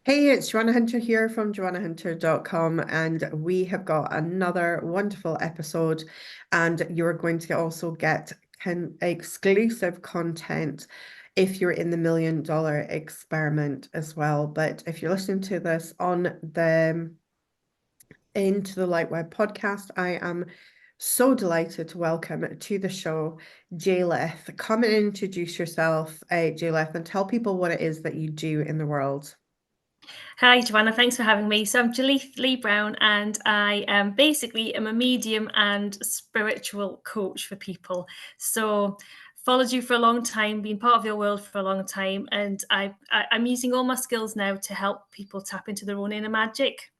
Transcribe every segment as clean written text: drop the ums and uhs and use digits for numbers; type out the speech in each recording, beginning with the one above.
Hey, it's Joanna Hunter here from joannahunter.com, and we have got another wonderful episode. And you're going to also get exclusive content if you're in the $1 million experiment as well. But if you're listening to this on the Into the LightWeb podcast, I am so delighted to welcome to the show Jaelithe. Come and introduce yourself, Jaelithe, and tell people what it is that you do in the world. Hi, Joanna. Thanks for having me. So I'm Jaelithe Leigh-Brown, and I am a medium and spiritual coach for people. So followed you for a long time, been part of your world for a long time, and I'm using all my skills now to help people tap into their own inner magic.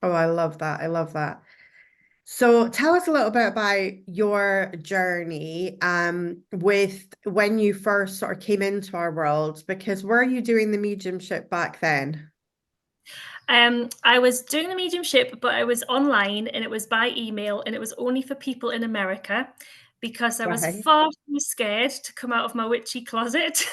Oh, I love that. I love that. So tell us a little bit about your journey with when you first sort of came into our world, because were you doing the mediumship back then? I was doing the mediumship, but I was online and it was by email and it was only for people in America because I was Right. far too scared to come out of my witchy closet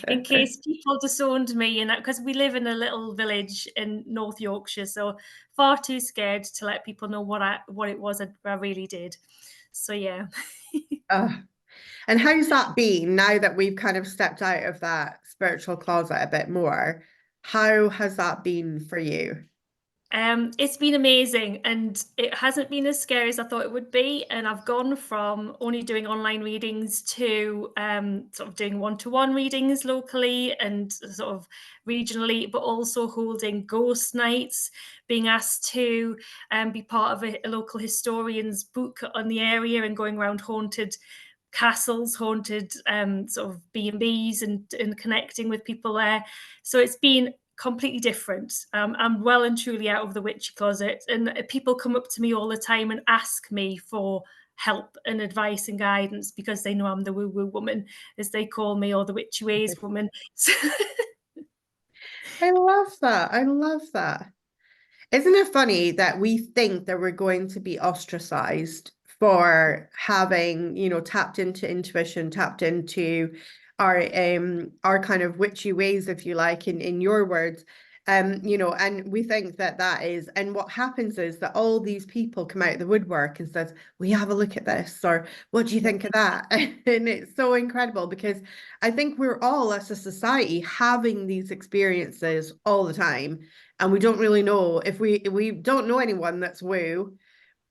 in case people disowned me. And because we live in a little village in North Yorkshire, so far too scared to let people know what it was I really did. So yeah. Uh, and how's that been now that we've kind of stepped out of that spiritual closet a bit more? How has that been for you? It's been amazing and it hasn't been as scary as I thought it would be. And I've gone from only doing online readings to sort of doing one-to-one readings locally and sort of regionally, but also holding ghost nights, being asked to be part of a local historian's book on the area and going around haunted castles, haunted sort of B&Bs and connecting with people there. So it's been completely different. I'm well and truly out of the witchy closet, and people come up to me all the time and ask me for help and advice and guidance because they know I'm the woo-woo woman, as they call me, or the witchy ways woman. So, I love that. I love that. Isn't it funny that we think that we're going to be ostracized for having, tapped into intuition, tapped into our kind of witchy ways, if you like, in your words. And we think that that is, and what happens is that all these people come out of the woodwork and says, "We have a look at this," or "What do you think of that?" And it's so incredible because I think we're all as a society having these experiences all the time, and we don't really know if we don't know anyone that's woo.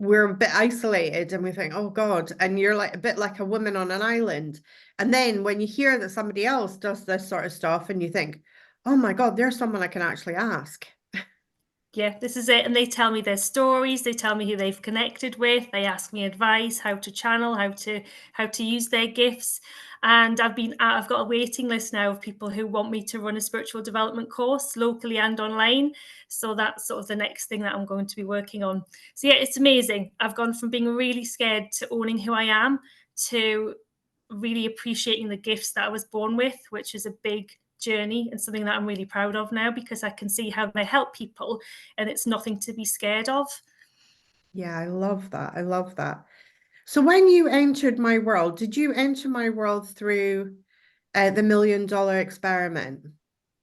We're a bit isolated and we think, oh God, and you're like a bit like a woman on an island. And then when you hear that somebody else does this sort of stuff and you think, oh my God, there's someone I can actually ask. yeah, this is it. And they tell me their stories, they tell me who they've connected with, they ask me advice, how to channel, how to use their gifts. And I've got a waiting list now of people who want me to run a spiritual development course locally and online. So that's sort of the next thing that I'm going to be working on. So yeah, it's amazing. I've gone from being really scared to owning who I am to really appreciating the gifts that I was born with, which is a big journey and something that I'm really proud of now because I can see how they help people and it's nothing to be scared of. Yeah, I love that. I love that. So when you entered my world, did you enter my world through the $1 million experiment?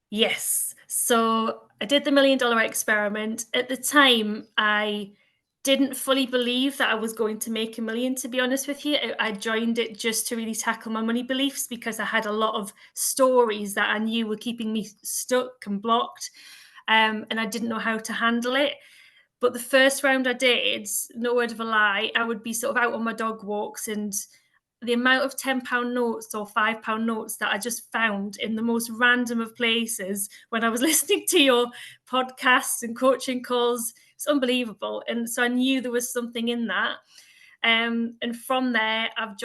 Yes. So I did the $1 million experiment. At the time, I didn't fully believe that I was going to make a million, to be honest with you. I joined it just to really tackle my money beliefs because I had a lot of stories that I knew were keeping me stuck and blocked. And I didn't know how to handle it. But the first round I did, no word of a lie, I would be sort of out on my dog walks and the amount of £10 notes or £5 notes that I just found in the most random of places when I was listening to your podcasts and coaching calls, it's unbelievable. And so I knew there was something in that. And from there, I've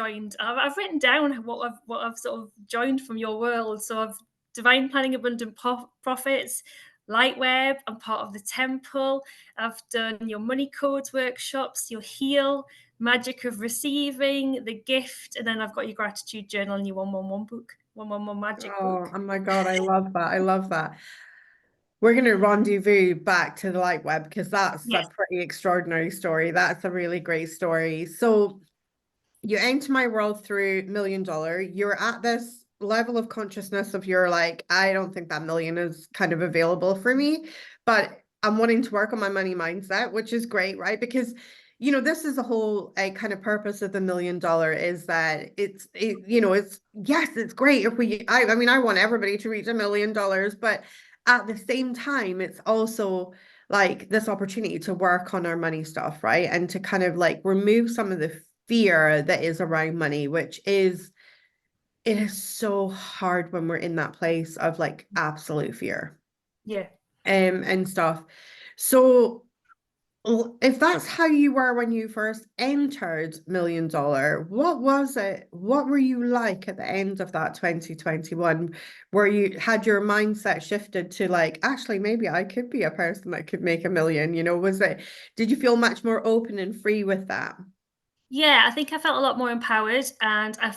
written down what I've sort of joined from your world. So I've Divine Planning Abundant Profits, LightWeb, I'm part of the Temple. I've done your money codes workshops, your heal, magic of receiving, the gift, and then I've got your gratitude journal and your 111 book, 111 magic Oh, book. oh my God, I love that. I love that. We're going to rendezvous back to the light web because that's a Yes. pretty extraordinary story. That's a really great story. So you enter my world through $1 million. You're at this level of consciousness of you're like, I don't think that million is kind of available for me, but I'm wanting to work on my money mindset, which is great, right? Because this is the whole kind of purpose of the $1 million is that it's yes, it's great if I mean, I want everybody to reach $1 million, but at the same time, it's also like this opportunity to work on our money stuff, right? And to kind of like remove some of the fear that is around money, which is it is so hard when we're in that place of like absolute fear Yeah. and stuff. So if that's how you were when you first entered $1 million, what was it? What were you like at the end of that 2021, where you had your mindset shifted to like, actually, maybe I could be a person that could make 1 million? Did you feel much more open and free with that? Yeah, I think I felt a lot more empowered, and I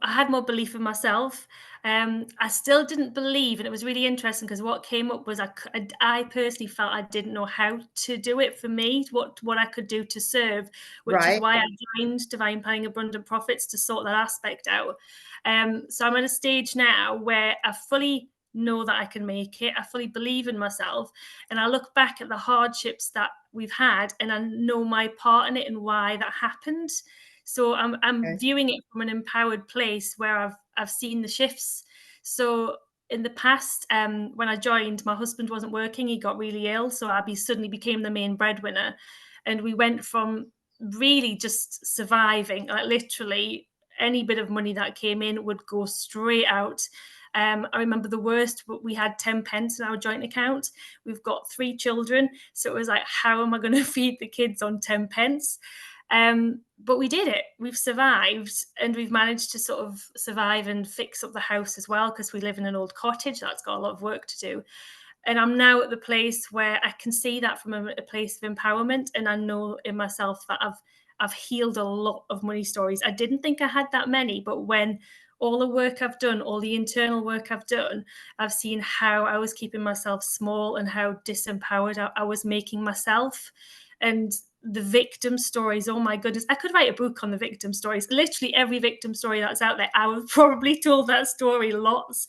had more belief in myself. I still didn't believe, and it was really interesting because what came up was I personally felt I didn't know how to do it for me, what I could do to serve, which is Right? why I joined Divine Planning Abundant Profits to sort that aspect out. So I'm at a stage now where I fully know that I can make it. I fully believe in myself, and I look back at the hardships that we've had, and I know my part in it and why that happened. So I'm Okay. viewing it from an empowered place where I've seen the shifts. So in the past, when I joined, my husband wasn't working; he got really ill, so Abby suddenly became the main breadwinner, and we went from really just surviving, like literally any bit of money that came in would go straight out. I remember the worst, we had 10 pence in our joint account. We've got 3 children. So it was like, how am I going to feed the kids on 10 pence? But we did it. We've survived, and we've managed to sort of survive and fix up the house as well because we live in an old cottage that's got a lot of work to do. And I'm now at the place where I can see that from a place of empowerment, and I know in myself that I've healed a lot of money stories. I didn't think I had that many, but when all the work I've done, all the internal work I've done, I've seen how I was keeping myself small and how disempowered I was making myself. And the victim stories, oh my goodness, I could write a book on the victim stories. Literally every victim story that's out there, I have probably told that story lots.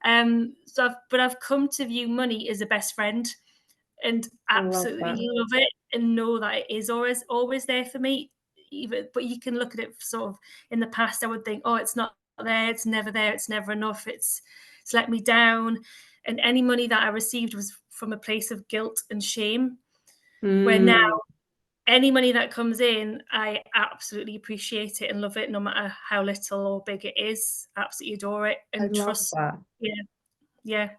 But I've come to view money as a best friend and I love absolutely that. love it and know that it is always there for me. But you can look at it sort of in the past. I would think, oh, it's not there, it's never enough, it's let me down. And any money that I received was from a place of guilt and shame. Where now Mm, any money that comes in, I absolutely appreciate it and love it, no matter how little or big it is. Absolutely adore it I and love trust. that. Yeah, yeah,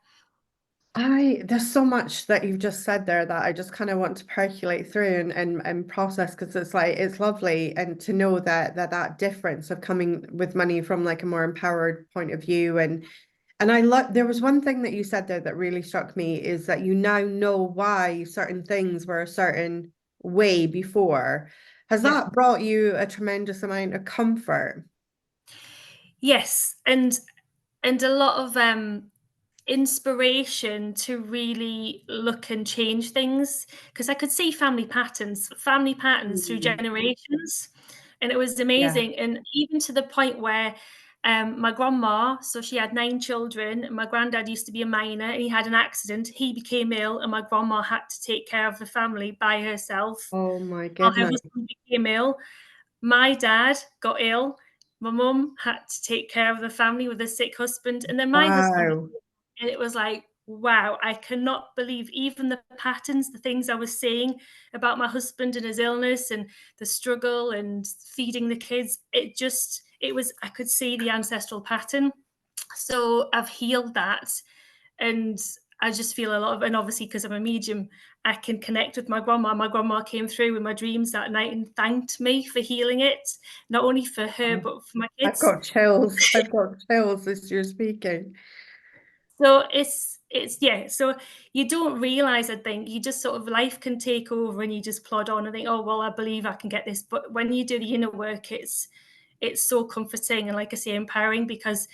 There's so much that you've just said there that I just kind of want to percolate through and process, because it's like it's lovely and to know that difference of coming with money from like a more empowered point of view. And I love, there was one thing that you said there that really struck me, is that you now know why certain things were a certain way before. Has yeah. that brought you a tremendous amount of comfort? Yes, and a lot of inspiration to really look and change things because I could see family patterns through Mm, generations, and it was yeah. amazing. And even to the point where my grandma, so she had 9 children. My granddad used to be a miner, and he had an accident. He became ill, and my grandma had to take care of the family by herself. Oh my While her goodness. husband became ill, my dad got ill. My mum had to take care of the family with a sick husband, and then my husband, Wow. and it was like, wow, I cannot believe even the patterns, the things I was seeing about my husband and his illness and the struggle and feeding the kids. I could see the ancestral pattern. So I've healed that. And I just feel a lot of, and obviously because I'm a medium, I can connect with my grandma. My grandma came through in my dreams that night and thanked me for healing it, not only for her, but for my I've kids. got chills. I've got chills as you're speaking. So it's yeah. So you don't realize, I think, you just sort of life can take over and you just plod on and think, oh well, I believe I can get this. But when you do the inner work, it's so comforting and, like I say, empowering, because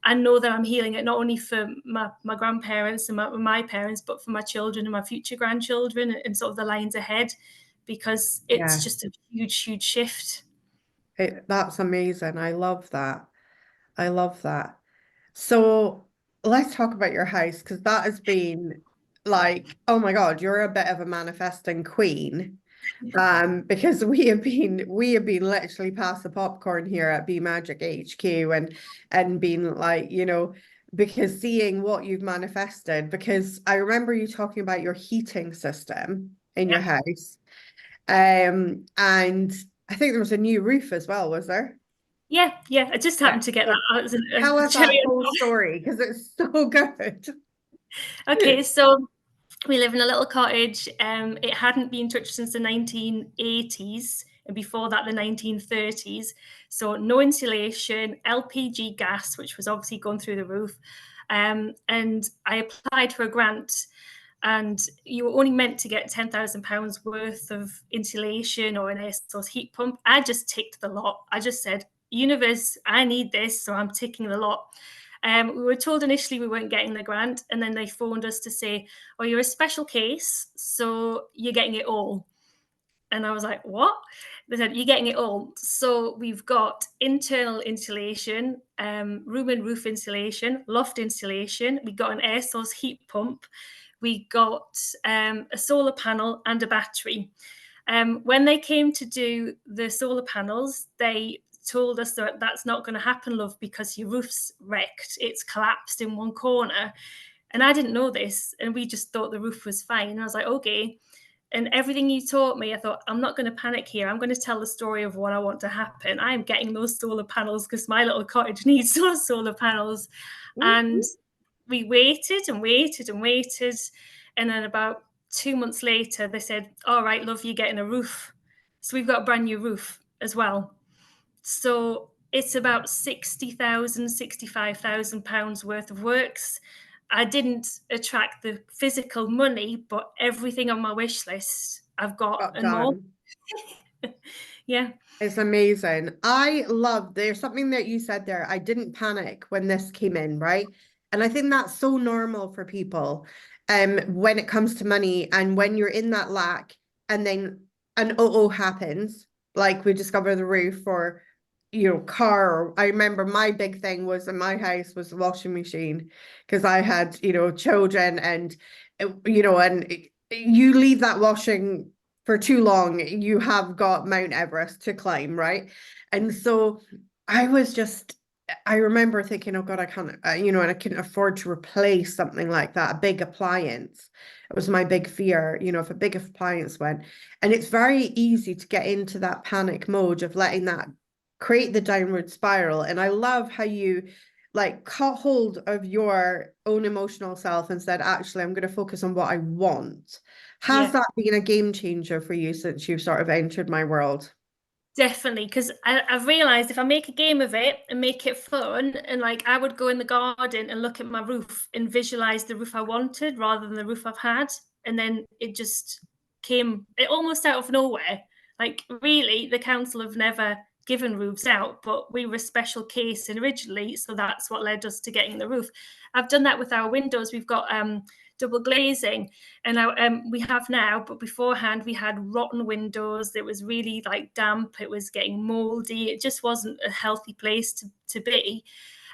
I know that I'm healing it not only for my grandparents and my parents, but for my children and my future grandchildren and sort of the lines ahead, because it's Yeah, just a huge, huge shift. that's amazing. I love that. I love that. So let's talk about your house because that has been like, oh my God, you're a bit of a manifesting queen. Because we have been literally past the popcorn here at B Magic HQ and been like, because seeing what you've manifested, because I remember you talking about your heating system in your Yeah. house. And I think there was a new roof as well, was there? Yeah, yeah. I just Yeah. happened to get that So out as tell a us that cherry on whole top. story because it's so good. Okay, so we live in a little cottage. It hadn't been touched since the 1980s, and before that, the 1930s. So no insulation, LPG gas, which was obviously going through the roof. And I applied for a grant, and you were only meant to get £10,000 worth of insulation or an air source heat pump. I just ticked the lot. I just said, universe, I need this, so I'm ticking the lot. We were told initially we weren't getting the grant, and then they phoned us to say, "Oh, you're a special case, so you're getting it all." And I was like, "What?" They said, "You're getting it all." So we've got internal insulation, room and roof insulation, loft insulation. We got an air source heat pump. We got a solar panel and a battery. When they came to do the solar panels, they told us that that's not going to happen, love, because your roof's wrecked. It's collapsed in one corner. And I didn't know this. And we just thought the roof was fine. And I was like, okay. And everything you taught me, I thought, I'm not going to panic here. I'm going to tell the story of what I want to happen. I'm getting those solar panels because my little cottage needs those solar panels. And we waited and waited and waited. And then about 2 months later, they said, all right, love, you're getting a roof. So we've got a brand new roof as well. So it's about 60,000, 65,000 pounds worth of works. I didn't attract the physical money, but everything on my wish list I've got Got and more. done. Yeah. It's amazing. There's something that you said there. I didn't panic when this came in, right? And I think that's so normal for people when it comes to money and when you're in that lack and then an oh happens, like we discover the roof or car. I remember my big thing was in my house was the washing machine because I had, children and you leave that washing for too long, you have got Mount Everest to climb, right? And so I was just, I remember thinking, oh God, I can't, and I couldn't afford to replace something like that, a big appliance. It was my big fear, if a big appliance went. And it's very easy to get into that panic mode of letting that create the downward spiral. And I love how you like caught hold of your own emotional self and said, actually, I'm going to focus on what I want. Has Yeah. that been a game changer for you since you've sort of entered my world? Definitely, because I've realised if I make a game of it and make it fun, and like I would go in the garden and look at my roof and visualise the roof I wanted rather than the roof I've had, and then it just came it almost out of nowhere. Like really, the council have never given roofs out, but we were a special case originally, so that's what led us to getting the roof. I've done that with our windows. We've got double glazing, and we have now, but beforehand we had rotten windows. It was really like damp. It was getting moldy. It just wasn't a healthy place to be.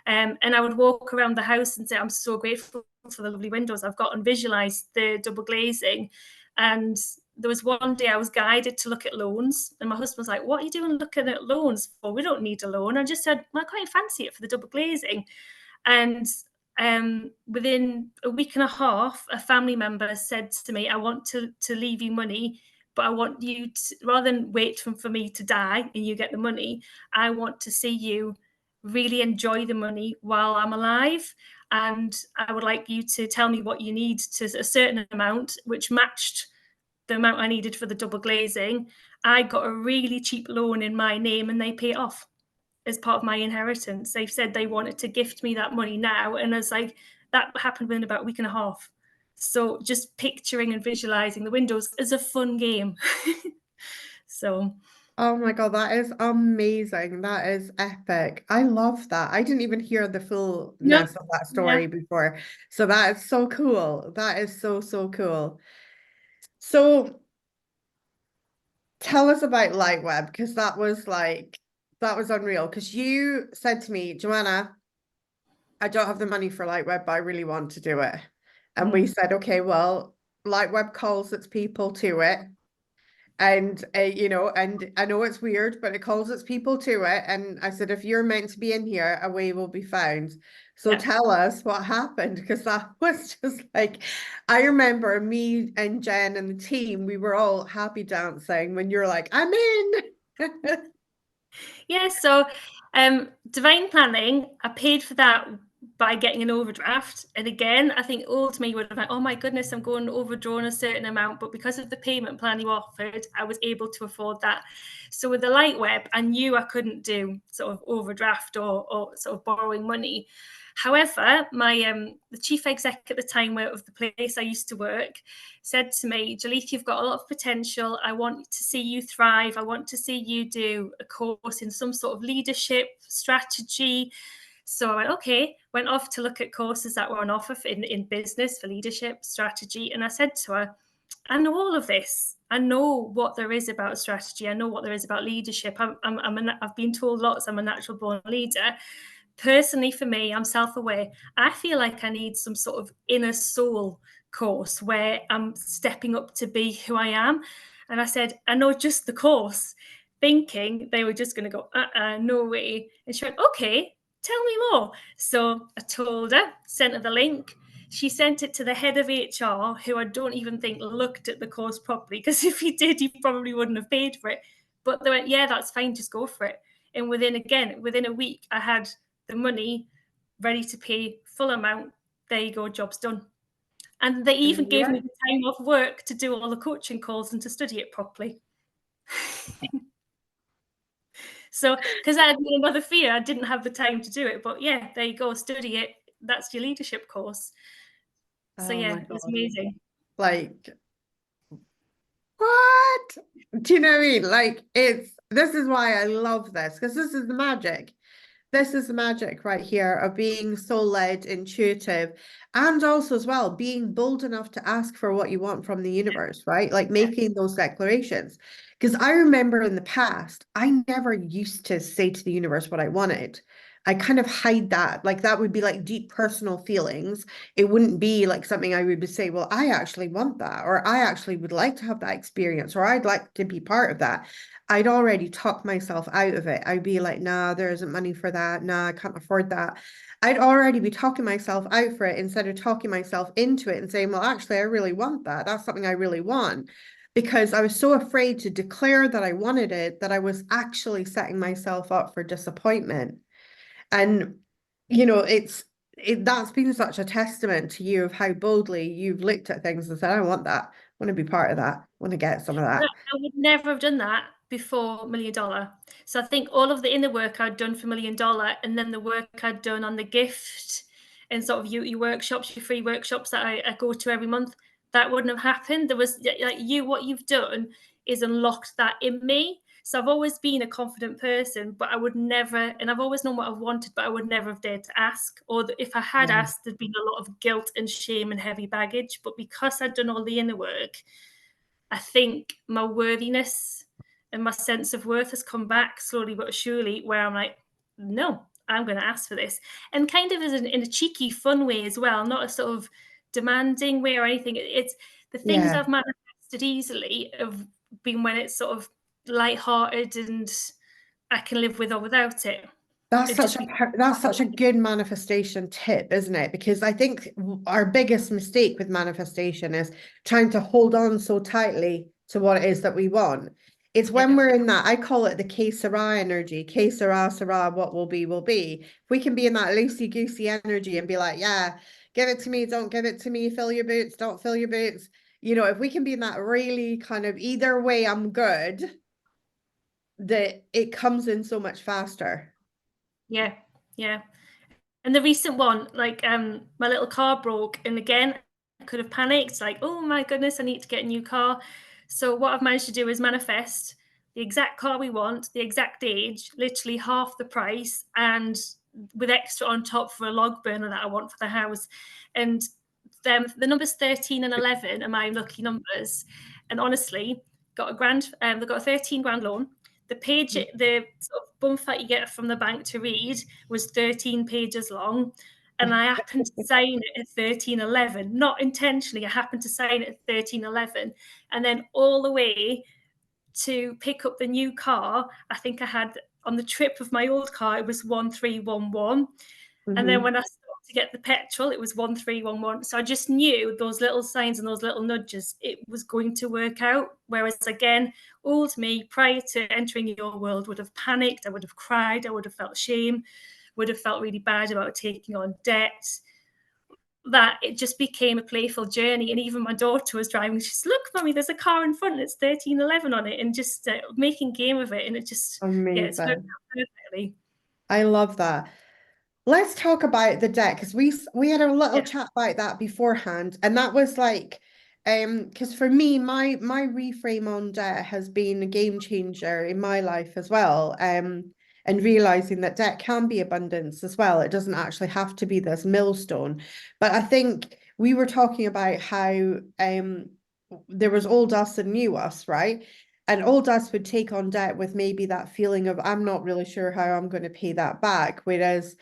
And I would walk around the house and say, I'm so grateful for the lovely windows I've got, and visualize the double glazing. And there was one day I was guided to look at loans, and my husband was like, what are you doing looking at loans for? We don't need a loan. I just said, well, I quite fancy it for the double glazing. And within a week and a half, a family member said to me, I want to leave you money, but I want you to, rather than wait for me to die and you get the money, I want to see you really enjoy the money while I'm alive. And I would like you to tell me what you need to a certain amount, which matched the amount I needed for the double glazing. I got a really cheap loan in my name and they pay it off as part of my inheritance. They've said they wanted to gift me that money now. And it's like, that happened within about a week and a half. So just picturing and visualizing the windows is a fun game. So, Oh my God, that is amazing. That is epic. I love that. I didn't even hear the yep. fullness of that Yeah. story before. So that is so cool. That is so, so cool. So tell us about LightWeb because that was like That was unreal because you said to me, Joanna, I don't have the money for LightWeb, but I really want to do it. And we Mm. said, okay, well, LightWeb calls its people to it. And, and I know it's weird, but it calls its people to it. And I said, if you're meant to be in here, a way will be found. So Yeah. tell us what happened, because that was just like, I remember me and Jen and the team, we were all happy dancing when you're like, I'm in. Yeah, so divine planning, I paid for that by getting an overdraft. And again, I think ultimately you would have like, oh my goodness, I'm going overdrawn a certain amount. But because of the payment plan you offered, I was able to afford that. So with the LightWeb, I knew I couldn't do sort of overdraft or sort of borrowing money. However, my the chief exec at the time of the place I used to work said to me, Jaelithe, you've got a lot of potential. I want to see you thrive. I want to see you do a course in some sort of leadership strategy. So I went, okay, went off to look at courses that were on offer in business for leadership strategy. And I said to her, I know all of this. I know what there is about strategy. I know what there is about leadership. I've been told lots. I'm a natural born leader. Personally, for me, I'm self-aware. I feel like I need some sort of inner soul course where I'm stepping up to be who I am. And I said, I know just the course, thinking they were just going to go, no way. And she went, okay, tell me more. So I told her, sent her the link. She sent it to the head of HR, who I don't even think looked at the course properly, because if he did, he probably wouldn't have paid for it. But they went, yeah, that's fine, just go for it. And within a week, I had the money ready to pay full amount. There you go, job's done. And they even And you gave me went. the time off work to do all the coaching calls and to study it properly. So, because I had another fear, I didn't have the time to do it. But yeah, there you go, study it. That's your leadership course. So Oh yeah, my it was God. amazing. Like, what? Do you know what I mean? Like, this is why I love this, because this is the magic. This is the magic right here of being soul led, intuitive, and also as well being bold enough to ask for what you want from the universe, right? Like Yeah, making those declarations. Because I remember in the past, I never used to say to the universe what I wanted. I kind of hide that. Like that would be like deep personal feelings. It wouldn't be like something I would say, well, I actually want that, or I actually would like to have that experience, or I'd like to be part of that. I'd already talked myself out of it. I'd be like, nah, there isn't money for that. Nah, I can't afford that. I'd already be talking myself out for it instead of talking myself into it and saying, well, actually, I really want that. That's something I really want. Because I was so afraid to declare that I wanted it that I was actually setting myself up for disappointment. And, that's been such a testament to you of how boldly you've looked at things and said, I want that. I want to be part of that. I want to get some of that. I would never have done that before Million Dollar. So I think all of the inner work I'd done for Million Dollar, and then the work I'd done on the gift and sort of your workshops, your free workshops that I go to every month, that wouldn't have happened. There was like what you've done is unlocked that in me. So I've always been a confident person, but I would never, and I've always known what I've wanted, but I would never have dared to ask. Or if I had Yeah. asked, there'd been a lot of guilt and shame and heavy baggage. But because I'd done all the inner work, I think my worthiness and my sense of worth has come back slowly but surely, where I'm like, no, I'm going to ask for this. And kind of as in a cheeky, fun way as well, not a sort of demanding way or anything. It's the things Yeah. I've manifested easily have been when it's sort of lighthearted and I can live with or without it. That's It such just a be that's such a good manifestation tip, isn't it? Because I think our biggest mistake with manifestation is trying to hold on so tightly to what it is that we want. It's when yeah, we're in that, I call it the que sera energy. Que sera, sera, what will be, will be. If we can be in that loosey-goosey energy and be like, yeah, give it to me, don't give it to me, fill your boots, don't fill your boots. If we can be in that really kind of either way, I'm good, that it comes in so much faster. yeah, yeah. And the recent one, like my little car broke, and again, I could have panicked, like, oh my goodness, I need to get a new car. So what I've managed to do is manifest the exact car we want, the exact age, literally half the price, and with extra on top for a log burner that I want for the house. And the numbers 13 and 11 are my lucky numbers. And honestly, got a grand, they've got a 13 grand loan. the sort of bump that you get from the bank to read was 13 pages long. And I happened to sign it at 13:11, not intentionally. I happened to sign it at 13:11. And then all the way to pick up the new car, I think I had on the trip of my old car, it was 1311. And then Mhm. when I stopped to get the petrol, it was 1311. So I just knew those little signs and those little nudges, it was going to work out. Whereas again, old me prior to entering your world would have panicked, I would have cried, I would have felt shame, would have felt really bad about taking on debt. That it just became a playful journey. And even my daughter was driving, she's, look, mommy, there's a car in front, it's 1311 on it, and just making game of it. And it just, yeah, it's worked Amazing. out perfectly. I love that. Let's talk about the debt because we had a little Yeah, chat about that beforehand, and that was like, because for me, my reframe on debt has been a game changer in my life as well. And realizing that debt can be abundance as well. It doesn't actually have to be this millstone. But I think we were talking about how there was old us and new us, right? And old us would take on debt with maybe that feeling of I'm not really sure how I'm going to pay that back, whereas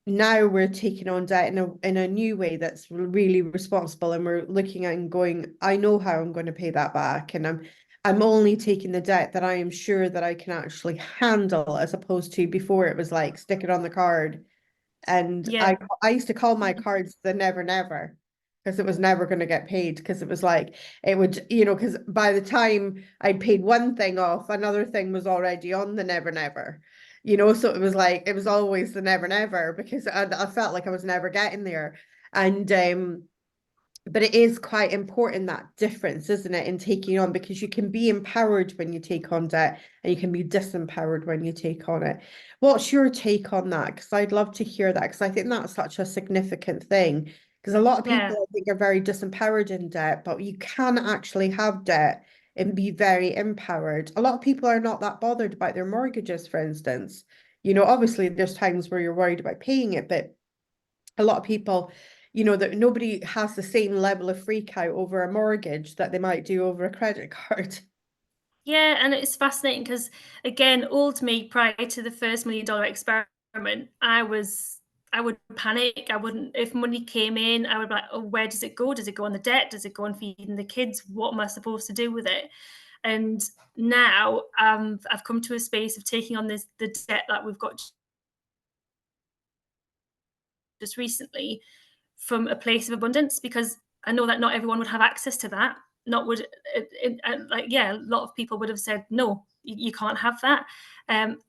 now we're taking on debt in a new way that's really responsible, and we're looking at and going, I know how I'm going to pay that back, and I'm only taking the debt that I am sure that I can actually handle, as opposed to before it was like stick it on the card. And yeah, I used to call my cards the never never, because it was never going to get paid, because it was like it would, because by the time I paid one thing off, another thing was already on the never never. So it was like it was always the never never, because I felt like I was never getting there. And but it is quite important, that difference, isn't it, in taking on, because you can be empowered when you take on debt and you can be disempowered when you take on it. What's your take on that? Because I'd love to hear that, because I think that's such a significant thing. Because a lot of yeah. people, I think, are very disempowered in debt, but you can actually have debt and be very empowered. A lot of people are not that bothered about their mortgages, for instance. Obviously there's times where you're worried about paying it, but a lot of people, that nobody has the same level of freak out over a mortgage that they might do over a credit card. Yeah, and it's fascinating because again, old me prior to the first $1 million experiment, I would panic. I wouldn't, if money came in, I would be like, oh, where does it go? Does it go on the debt? Does it go on feeding the kids? What am I supposed to do with it? And now I've come to a space of taking on the debt that we've got just recently from a place of abundance, because I know that not everyone would have access to that. Not would like, yeah, a lot of people would have said no, you can't have that.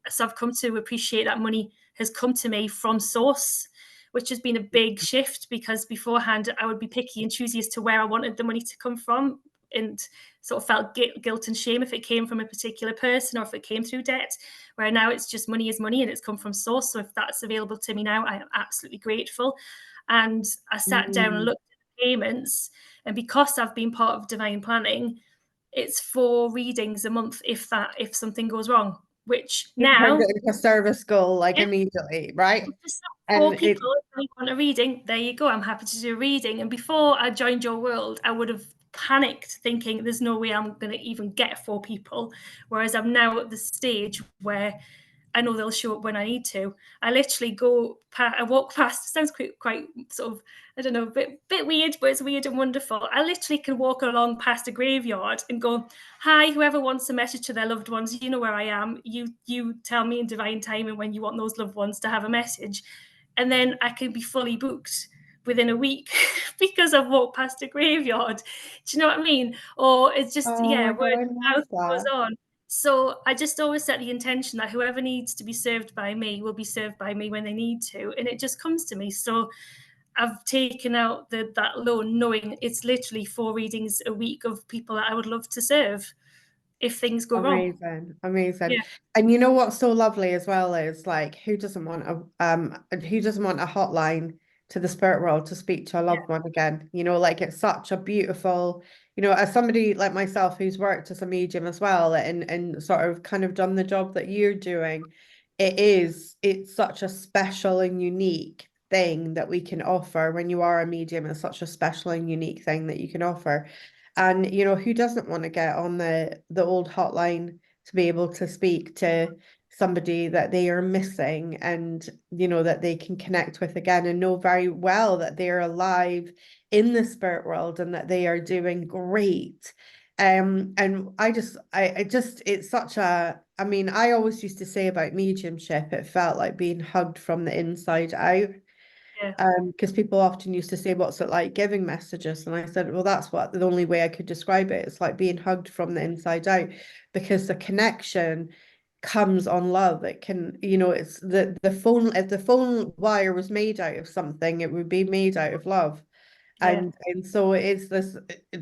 So I've come to appreciate that money has come to me from source, which has been a big shift, because beforehand I would be picky and choosy as to where I wanted the money to come from, and sort of felt guilt and shame if it came from a particular person or if it came through debt. Where now it's just money is money and it's come from source. So if that's available to me now, I am absolutely grateful. And I sat down and Mm. looked at the payments. And because I've been part of divine planning, it's 4 readings a month, if something goes wrong, which It turns now, it into a service goal like yeah, immediately, right? just And four it people who want a reading. There you go. I'm happy to do a reading. And before I joined your world, I would have panicked thinking there's no way I'm going to even get 4 people. Whereas I'm now at the stage where I know they'll show up when I need to. I literally I walk past, sounds quite sort of, I don't know, bit weird, but it's weird and wonderful. I literally can walk along past a graveyard and go, hi, whoever wants a message to their loved ones, you know where I am. You tell me in divine timing when you want those loved ones to have a message. And then I can be fully booked within a week because I've walked past a graveyard. Do you know what I mean? Or it's just, oh yeah, my God, word I of love mouth goes that. on. So I just always set the intention that whoever needs to be served by me will be served by me when they need to, and it just comes to me. So I've taken out that loan, knowing it's literally 4 readings a week of people that I would love to serve if things go wrong. Amazing, amazing. Yeah, And you know what's so lovely as well is, like, who doesn't want a hotline to the spirit world to speak to a yeah, loved one again? Like, it's such a beautiful, as somebody like myself who's worked as a medium as well, and sort of kind of done the job that you're doing, it's such a special and unique thing that we can offer. When you are a medium, it's such a special and unique thing that you can offer. And who doesn't want to get on the old hotline to be able to speak to somebody that they are missing, and that they can connect with again and know very well that they are alive in the spirit world and that they are doing great. And I just, it's such a, I mean, I always used to say about mediumship, it felt like being hugged from the inside out. Yeah. Because people often used to say, what's it like giving messages? And I said, well, that's what the only way I could describe it. It's like being hugged from the inside out, because the connection comes on love. It can, it's the phone, if the phone wire was made out of something, it would be made out of love. Yeah. And so it's this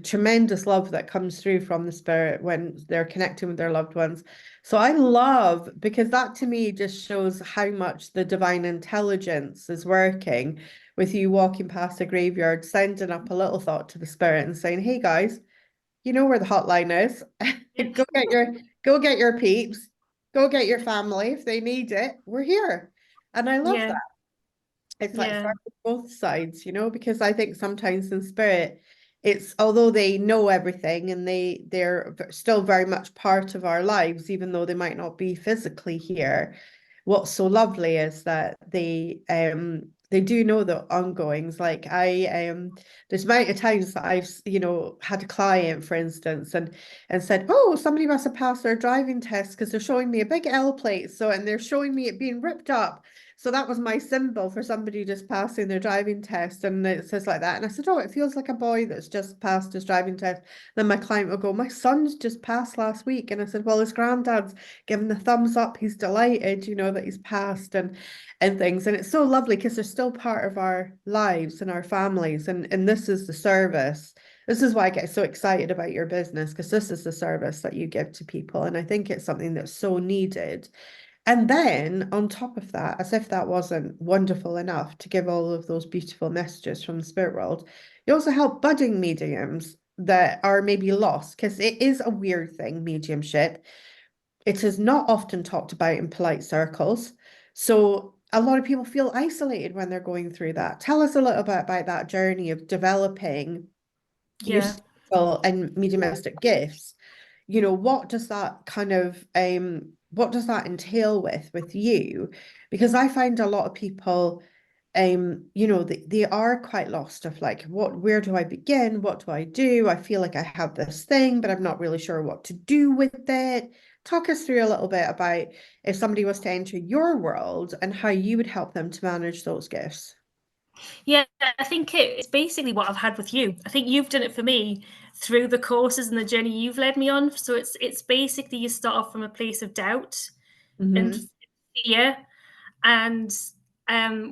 tremendous love that comes through from the spirit when they're connecting with their loved ones. So I love, because that to me just shows how much the divine intelligence is working with you walking past a graveyard, sending up a little thought to the spirit and saying, hey guys, you know where the hotline is. Yeah. Go get your peeps, go get your family if they need it. We're here. And I love Yeah. that. It's like Yeah. from both sides, because I think sometimes in spirit, it's, although they know everything and they're still very much part of our lives, even though they might not be physically here. What's so lovely is that they do know the ongoings. Like there's many times that I've had a client, for instance, and said, oh, somebody must have passed their driving test because they're showing me a big L plate, and they're showing me it being ripped up. So that was my symbol for somebody just passing their driving test. And it says like that. And I said, oh, it feels like a boy that's just passed his driving test. Then my client will go, my son's just passed last week. And I said, well, his granddad's given the thumbs up. He's delighted, that he's passed and things. And it's so lovely because they're still part of our lives and our families. And this is the service. This is why I get so excited about your business, because this is the service that you give to people. And I think it's something that's so needed. And then on top of that, as if that wasn't wonderful enough to give all of those beautiful messages from the spirit world, you also help budding mediums that are maybe lost, because it is a weird thing, mediumship. It is not often talked about in polite circles. So a lot of people feel isolated when they're going through that. Tell us a little bit about that journey of developing your Yeah. spiritual and mediumistic gifts. What does that kind of what does that entail with you? Because I find a lot of people they are quite lost of like, where do I begin? What do I do? I feel like I have this thing, but I'm not really sure what to do with it. Talk us through a little bit about if somebody was to enter your world and how you would help them to manage those gifts. Yeah, I think it's basically what I've had with you. I think you've done it for me through the courses and the journey you've led me on. So it's basically you start off from a place of doubt and Mm-hmm. fear. And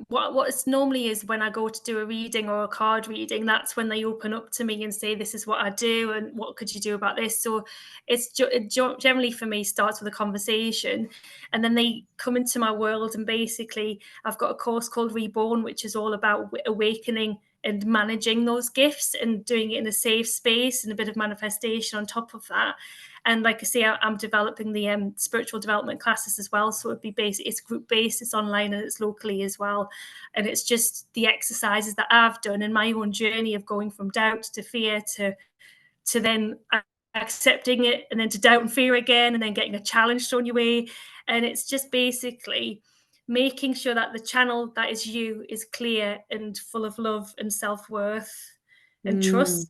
what it's normally is when I go to do a reading or a card reading, that's when they open up to me and say, this is what I do and what could you do about this. So it generally for me starts with a conversation, and then they come into my world, and basically I've got a course called Reborn, which is all about awakening and managing those gifts and doing it in a safe space and a bit of manifestation on top of that. And like I say, I'm developing the spiritual development classes as well. So it'd be it's group based, it's online, and it's locally as well. And it's just the exercises that I've done in my own journey of going from doubt to fear to then accepting it, and then to doubt and fear again, and then getting a challenge thrown your way. And it's just basically making sure that the channel that is you is clear and full of love and self-worth and Mm, trust,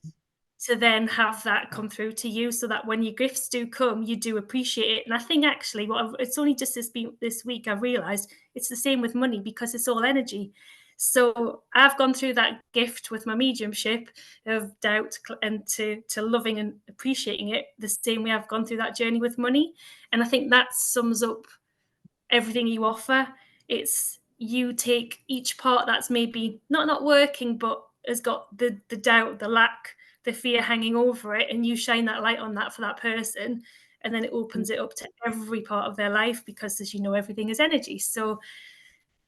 to then have that come through to you, so that when your gifts do come, you do appreciate it. And I think actually, it's only just this week I've realized it's the same with money, because it's all energy. So I've gone through that gift with my mediumship of doubt and to loving and appreciating it the same way I've gone through that journey with money. And I think that sums up everything you offer. It's you take each part that's maybe not working, but has got the doubt, the lack, the fear hanging over it, and you shine that light on that for that person, and then it opens it up to every part of their life, because as you know, everything is energy. So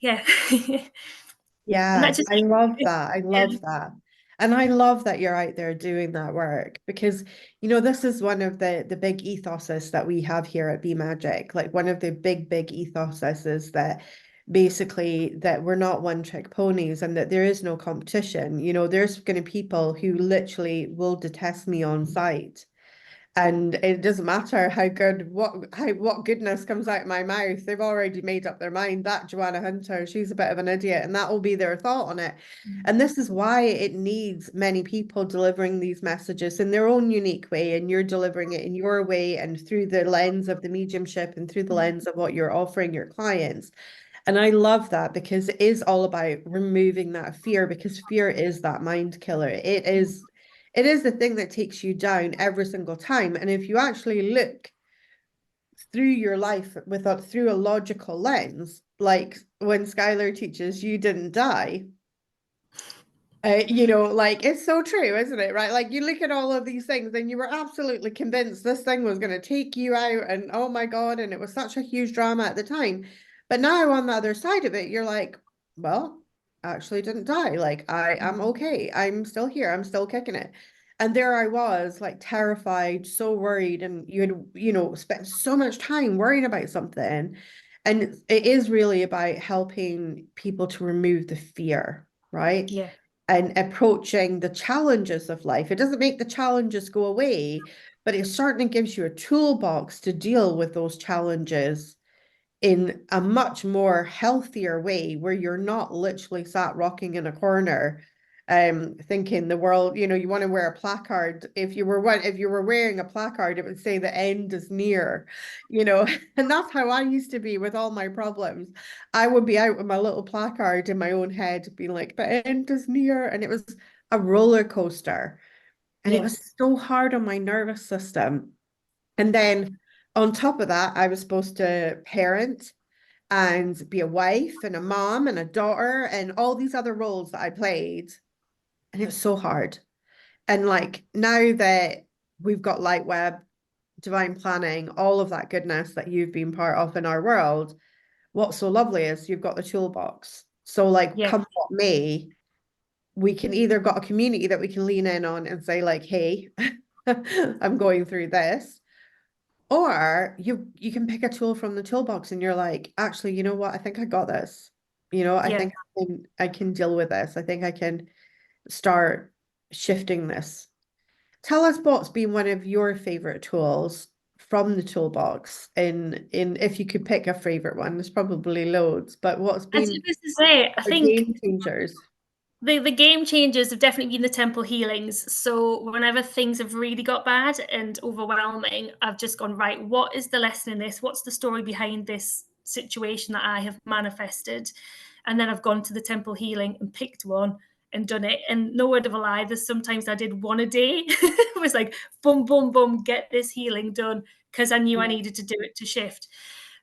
yeah. And that yeah, just I love that. I yeah, love that. And I love that you're out there doing that work, because this is one of the big ethoses that we have here at Be Magic. Like one of the big ethoses is that basically that we're not one trick ponies and that there is no competition. There's going to be people who literally will detest me on sight. And it doesn't matter how good what goodness comes out of my mouth. They've already made up their mind that Joanna Hunter, she's a bit of an idiot, and that will be their thought on it. And this is why it needs many people delivering these messages in their own unique way, and you're delivering it in your way and through the lens of the mediumship and through the lens of what you're offering your clients. And I love that because it is all about removing that fear, because fear is that mind killer. It is the thing that takes you down every single time. And if you actually look through your life through a logical lens, like when Skylar teaches you didn't die, like it's so true, isn't it? Right? Like you look at all of these things and you were absolutely convinced this thing was going to take you out, and oh my God, and it was such a huge drama at the time. But now on the other side of it, you're like, well, I actually didn't die. Like I am okay. I'm still here. I'm still kicking it. And there I was, like terrified, so worried, and you had, spent so much time worrying about something. And it is really about helping people to remove the fear, right? Yeah. And approaching the challenges of life. It doesn't make the challenges go away, but it certainly gives you a toolbox to deal with those challenges in a much more healthier way, where you're not literally sat rocking in a corner thinking the world, you want to wear a placard. If you were wearing a placard, it would say the end is near, and that's how I used to be with all my problems. I would be out with my little placard in my own head being like, the end is near, and it was a roller coaster, and it Yeah. was so hard on my nervous system. And then on top of that, I was supposed to parent and be a wife and a mom and a daughter and all these other roles that I played. And it was so hard. And like now that we've got LightWeb, divine planning, all of that goodness that you've been part of in our world, what's so lovely is you've got the toolbox. So like Yeah. come what may, we can either got a community that we can lean in on and say like, hey, I'm going through this. Or you can pick a tool from the toolbox and you're like, actually, you know what? I think I got this. I Yeah. think I can deal with this. I think I can start shifting this. Tell us what's been one of your favorite tools from the toolbox in if you could pick a favorite one. There's probably loads, but what's I was been just to say, I the think game changers? the game changers have definitely been the temple healings. So whenever things have really got bad and overwhelming, I've just gone, right, what is the lesson in this? What's the story behind this situation that I have manifested? And then I've gone to the temple healing and picked one and done it. And no word of a lie, there's sometimes I did one a day. It was like, boom, boom, boom, get this healing done, because I knew I Yeah. needed to do it to shift.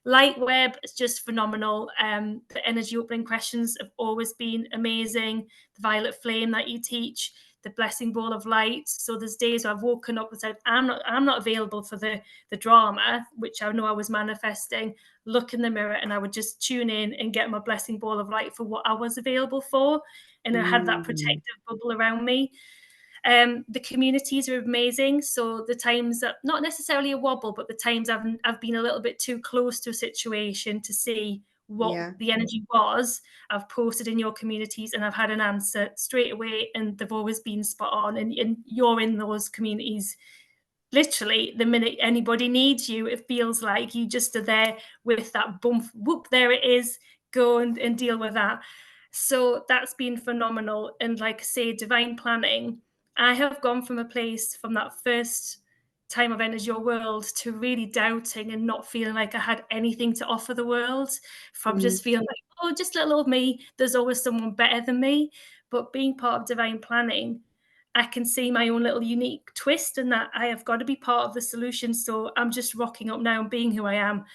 LightWeb is just phenomenal. The energy opening questions have always been amazing. The violet flame that you teach, the blessing ball of light. So there's days where I've woken up and said, I'm not available for the drama, which I know I was manifesting. Look in the mirror and I would just tune in and get my blessing ball of light for what I was available for. And I had that Mm, protective bubble around me. The communities are amazing. So the times that, not necessarily a wobble, but the times I've been a little bit too close to a situation to see what yeah. the energy was, I've posted in your communities and I've had an answer straight away, and they've always been spot on. And you're in those communities literally the minute anybody needs you. It feels like you just are there with that bump, whoop, there it is, go and deal with that. So that's been phenomenal. And like I say, divine planning, I have gone from a place from that first time I've entered your world to really doubting and not feeling like I had anything to offer the world, from Mm, just feeling like, oh, just little old me, there's always someone better than me. But being part of divine planning, I can see my own little unique twist, and that I have got to be part of the solution. So I'm just rocking up now and being who I am,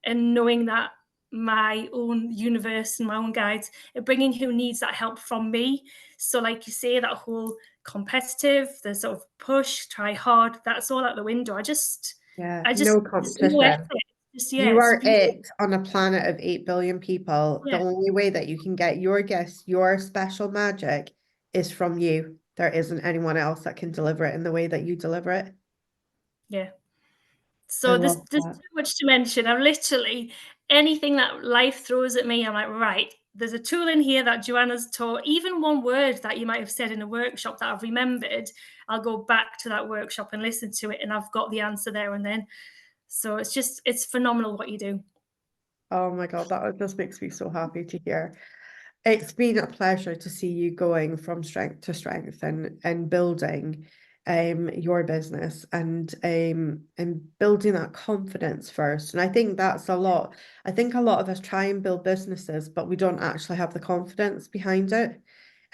and knowing that my own universe and my own guides are bringing who needs that help from me. So, like you say, that whole competitive, the sort of push, try hard, that's all out the window. yeah. I just, No there's no effort. competition. Just, yeah, You it's are pure, it on a planet of 8 billion people. The yeah, only way that you can get your gifts, your special magic, is from you. There isn't anyone else that can deliver it in the way that you deliver it. yeah. I So there's love too that. much to mention. I'm literally, anything that life throws at me, I'm like, right, there's a tool in here that Joanna's taught, even one word that you might have said in a workshop that I've remembered, I'll go back to that workshop and listen to it, and I've got the answer there and then. So it's phenomenal what you do. Oh my God, that just makes me so happy to hear. It's been a pleasure to see you going from strength to strength and building your business and building that confidence first. And I think that's a lot. I think a lot of us try and build businesses, but we don't actually have the confidence behind it.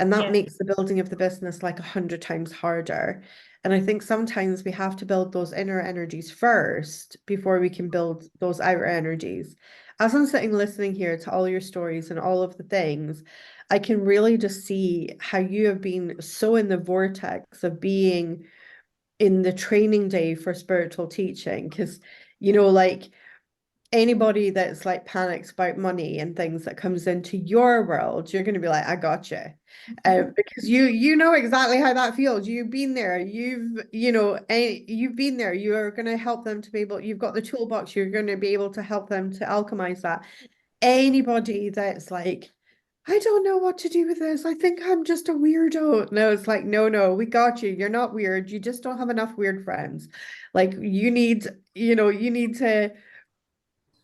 And that Yeah, makes the building of the business like 100 times harder. And I think sometimes we have to build those inner energies first before we can build those outer energies. As I'm sitting listening here to all your stories and all of the things, I can really just see how you have been so in the vortex of being in the training day for spiritual teaching. Because, like anybody that's like panics about money and things that comes into your world, you're going to be like, I got you. Because you know exactly how that feels. You've been there. You've been there. You are going to help them to be able, you've got the toolbox. You're going to be able to help them to alchemize that. Anybody that's like, I don't know what to do with this. I think I'm just a weirdo. No, it's like, no, we got you. You're not weird. You just don't have enough weird friends. Like you need to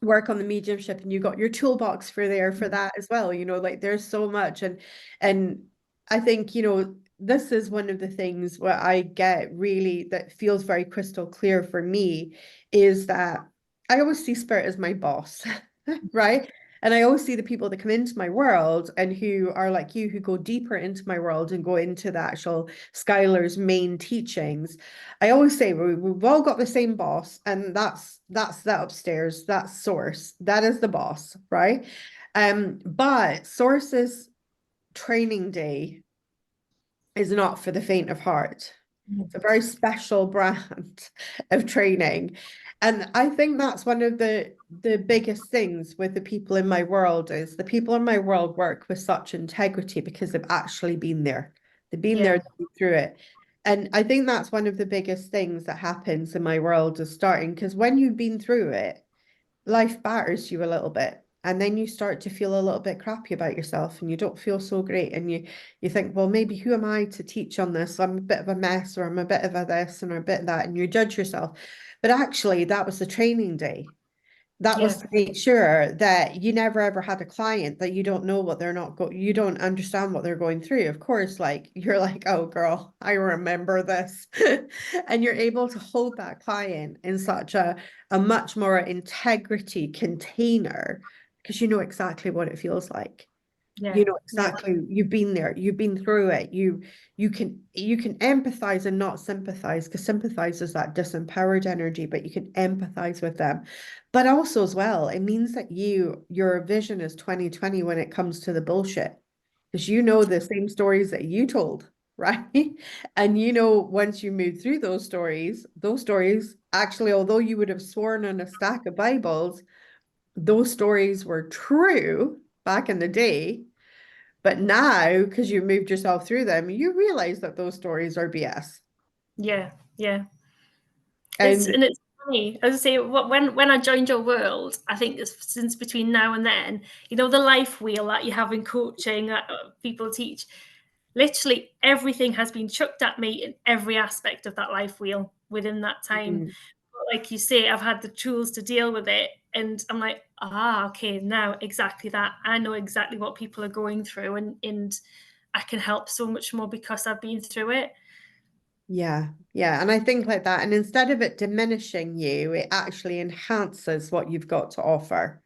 work on the mediumship, and you got your toolbox for there for that as well. Like there's so much. And I think, this is one of the things where I get really that feels very crystal clear for me, is that I always see spirit as my boss, right? And I always see the people that come into my world and who are like you, who go deeper into my world and go into the actual Skylar's main teachings. I always say we've all got the same boss, and that's that upstairs, that's source. That is the boss, right? But source's training day is not for the faint of heart. It's a very special brand of training. And I think that's one of the biggest things with the people in my world, is the people in my world work with such integrity because they've actually been there. They've been there, yeah, they've been through it. And I think that's one of the biggest things that happens in my world, is starting, because when you've been through it, life batters you a little bit, and then you start to feel a little bit crappy about yourself, and you don't feel so great, and you think, well, maybe who am I to teach on this? I'm a bit of a mess, or I'm a bit of a this and a bit of that, and you judge yourself. But actually that was the training day. That was yeah, to make sure that you never ever had a client that you don't know what they're not go you don't understand what they're going through. Of course, like you're like, oh girl, I remember this. And you're able to hold that client in such a much more integrity container, because you know exactly what it feels like. You yeah, know yeah, exactly, you've been there, you've been through it. You can empathize and not sympathize, because sympathize is that disempowered energy, but you can empathize with them. But also as well, it means that your vision is 2020 when it comes to the bullshit, because you know the same stories that you told, right? And once you move through those stories actually, although you would have sworn on a stack of Bibles, those stories were true back in the day. But now, because you moved yourself through them, you realize that those stories are BS. yeah, yeah. And It's funny. As I say, when I joined your world, I think since between now and then, the life wheel that you have in coaching that people teach, literally everything has been chucked at me in every aspect of that life wheel within that time. mm, But like you say, I've had the tools to deal with it, and I'm like, okay, now exactly that. I know exactly what people are going through, and I can help so much more because I've been through it. yeah. And I think like that. And instead of it diminishing you, it actually enhances what you've got to offer.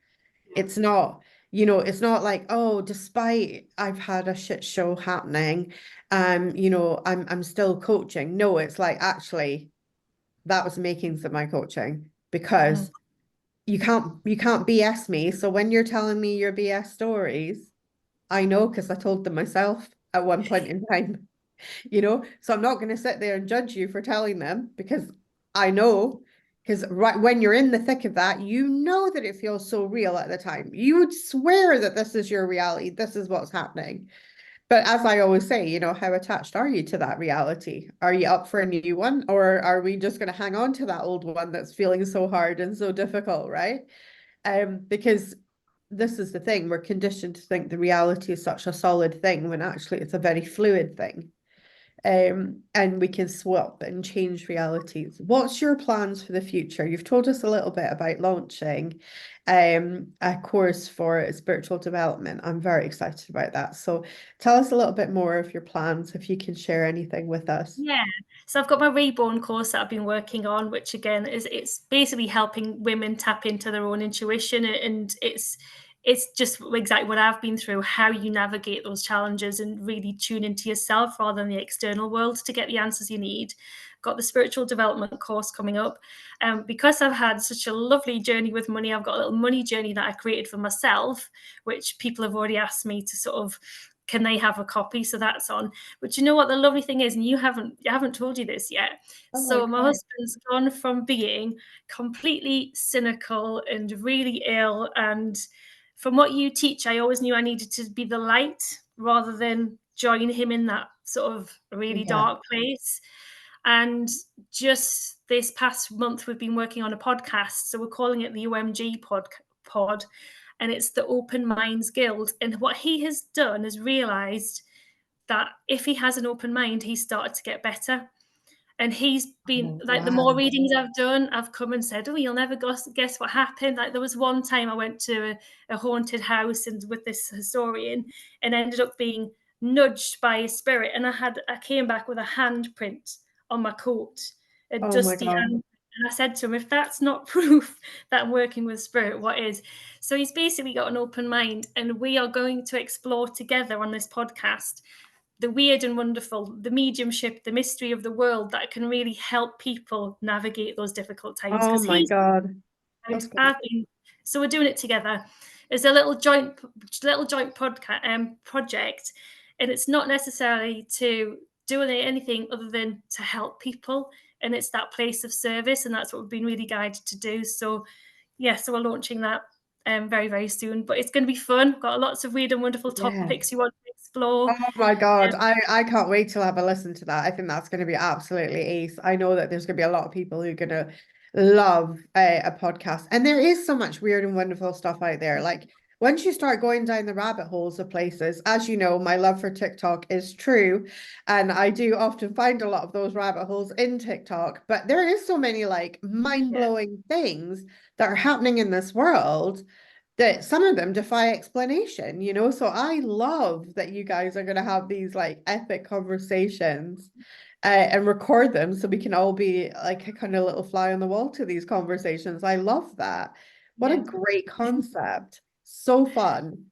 It's not like, oh, despite I've had a shit show happening, I'm still coaching. No, it's like, actually, that was the makings of my coaching, Mhm. because you can't BS me. So when you're telling me your BS stories, I know, because I told them myself at one point in time, so I'm not going to sit there and judge you for telling them, because I know, because right when you're in the thick of that, you know that it feels so real at the time. You would swear that this is your reality, this is what's happening. But as I always say, how attached are you to that reality? Are you up for a new one, or are we just going to hang on to that old one that's feeling so hard and so difficult, right? Because this is the thing, we're conditioned to think the reality is such a solid thing when actually it's a very fluid thing. And we can swap and change realities. What's your plans for the future? You've told us a little bit about launching a course for spiritual development. I'm very excited about that. So tell us a little bit more of your plans, if you can share anything with us. Yeah. So I've got my reborn course that I've been working on, which again is it's basically helping women tap into their own intuition, and it's just exactly what I've been through, how you navigate those challenges and really tune into yourself rather than the external world to get the answers you need. Got the spiritual development course coming up. Because I've had such a lovely journey with money, I've got a little money journey that I created for myself, which people have already asked me to sort of, can they have a copy? So that's on. But you know what the lovely thing is, and I haven't told you this yet. Oh, So my okay. husband's gone from being completely cynical and really ill, and from what you teach, I always knew I needed to be the light rather than join him in that sort of really Yeah. dark place. And just this past month, we've been working on a podcast. So we're calling it the UMG pod, and it's the Open Minds Guild. And what he has done is realized that if he has an open mind, he's started to get better. And he's been Oh, like, the more wow. readings I've done, I've come and said, "Oh, you'll never guess what happened." Like, there was one time I went to a haunted house and with this historian, and ended up being nudged by a spirit. And I came back with a handprint on my coat, a Oh my dusty God. hand. And I said to him, "If that's not proof that I'm working with spirit, what is?" So he's basically got an open mind, and we are going to explore together on this podcast the weird and wonderful, the mediumship, the mystery of the world that can really help people navigate those difficult times. Oh Because my he's, God. Okay. I've been, so we're doing it together. It's a little joint podcast project, and it's not necessarily to do anything other than to help people, and it's that place of service, and that's what we've been really guided to do. So yeah, so we're launching that very, very soon, but it's going to be fun. We've got lots of weird and wonderful Yeah. topics you want to explore. Oh my God. I can't wait to have a listen to that. I think that's going to be absolutely ace. I know that there's going to be a lot of people who are going to love a podcast. And there is so much weird and wonderful stuff out there. Like once you start going down the rabbit holes of places, as you know, my love for TikTok is true. And I do often find a lot of those rabbit holes in TikTok. But there is so many like Yeah. mind-blowing things that are happening in this world that some of them defy explanation, you know? So I love that you guys are going to have these like epic conversations and record them so we can all be like a kind of little fly on the wall to these conversations. I love that. What a Yeah. great concept. So fun.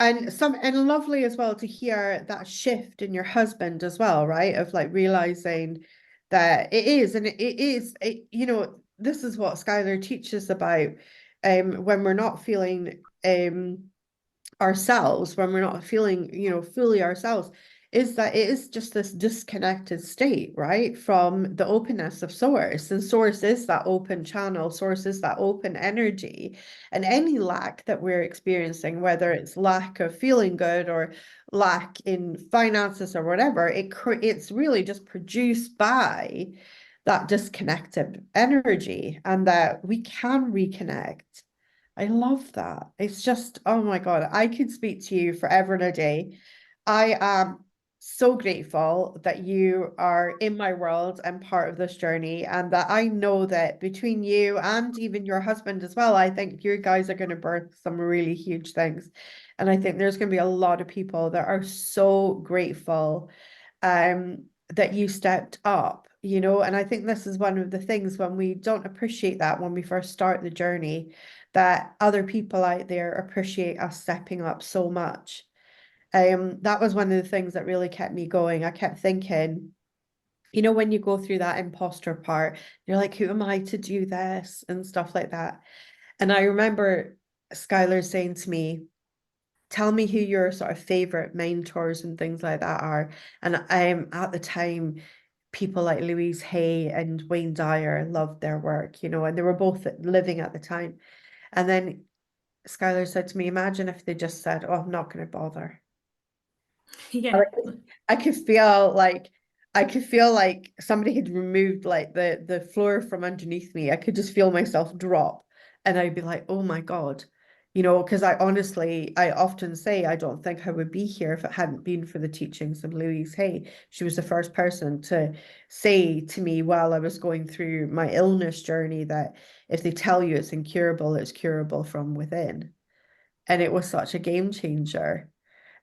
And lovely as well to hear that shift in your husband as well, right? Of like realizing that it is, and it is, you know, this is what Skylar teaches about when we're not feeling ourselves, when we're not feeling, you know, fully ourselves, is that it is just this disconnected state, right, from the openness of source. And source is that open channel, source is that open energy. And any lack that we're experiencing, whether it's lack of feeling good or lack in finances or whatever, it's really just produced by that disconnected energy, and that we can reconnect. I love that. It's just, oh my God, I could speak to you forever and a day. I am so grateful that you are in my world and part of this journey, and that I know that between you and even your husband as well, I think you guys are going to birth some really huge things. And I think there's going to be a lot of people that are so grateful that you stepped up, you know. And I think this is one of the things when we don't appreciate that when we first start the journey, that other people out there appreciate us stepping up so much. That was one of the things that really kept me going. I kept thinking, you know, when you go through that imposter part, you're like, who am I to do this and stuff like that. And I remember Skylar saying to me, tell me who your sort of favorite mentors and things like that are. And at the time, people like Louise Hay and Wayne Dyer loved their work, you know, and they were both living at the time. And then Skylar said to me, imagine if they just said, oh, I'm not going to bother. And Yeah. I could feel like somebody had removed like the floor from underneath me. I could just feel myself drop. And I'd be like, oh my God, You know, because I often say I don't think I would be here if it hadn't been for the teachings of Louise Hay. She was the first person to say to me while I was going through my illness journey that if they tell you it's curable from within. And it was such a game changer.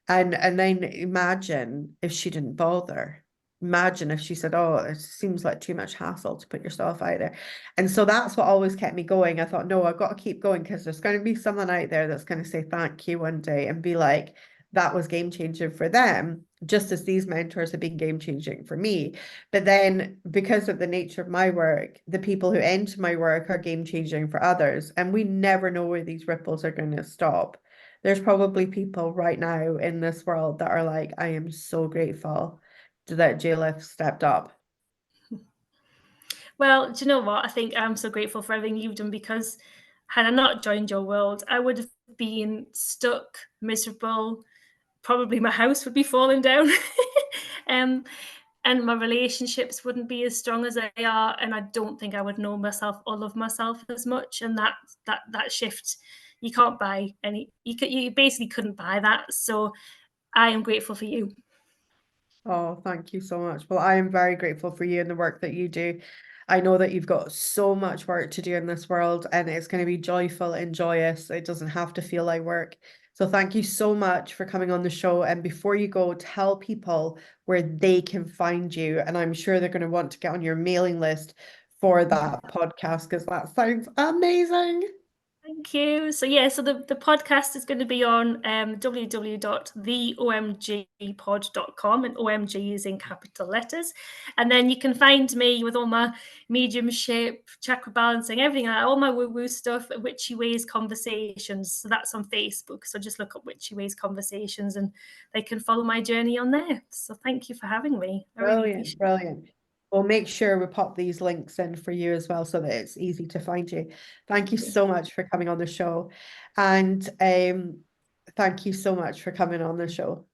And then imagine if she didn't bother. Imagine if she said, "Oh, it seems like too much hassle to put yourself out there." And so that's what always kept me going. I thought, no, I've got to keep going because there's going to be someone out there that's going to say thank you one day and be like, that was game changing for them, just as these mentors have been game changing for me. But then because of the nature of my work, the people who enter my work are game changing for others. And we never know where these ripples are going to stop. There's probably people right now in this world that are like, I am so grateful that Jaelithe stepped up. Well, do you know what? I think I'm so grateful for everything you've done because had I not joined your world, I would have been stuck, miserable. Probably my house would be falling down. um, and my relationships wouldn't be as strong as they are. And I don't think I would know myself or love myself as much. And that shift, you can't buy any. You basically couldn't buy that. So I am grateful for you. Oh, thank you so much. Well, I am very grateful for you and the work that you do. I know that you've got so much work to do in this world and it's going to be joyful and joyous. It doesn't have to feel like work. So thank you so much for coming on the show. And before you go, tell people where they can find you. And I'm sure they're going to want to get on your mailing list for that podcast because that sounds amazing. Thank you. So yeah, so the podcast is going to be on www.theomgpod.com, and OMG is in capital letters. And then you can find me with all my mediumship, chakra balancing, everything, all my woo-woo stuff at Witchy Ways Conversations. So that's on Facebook. So just look up Witchy Ways Conversations and they can follow my journey on there. So thank you for having me. I really Brilliant, appreciate it. brilliant. We'll make sure we pop these links in for you as well so that it's easy to find you. Thank you Thank you. so much for coming on the show. And thank you so much for coming on the show.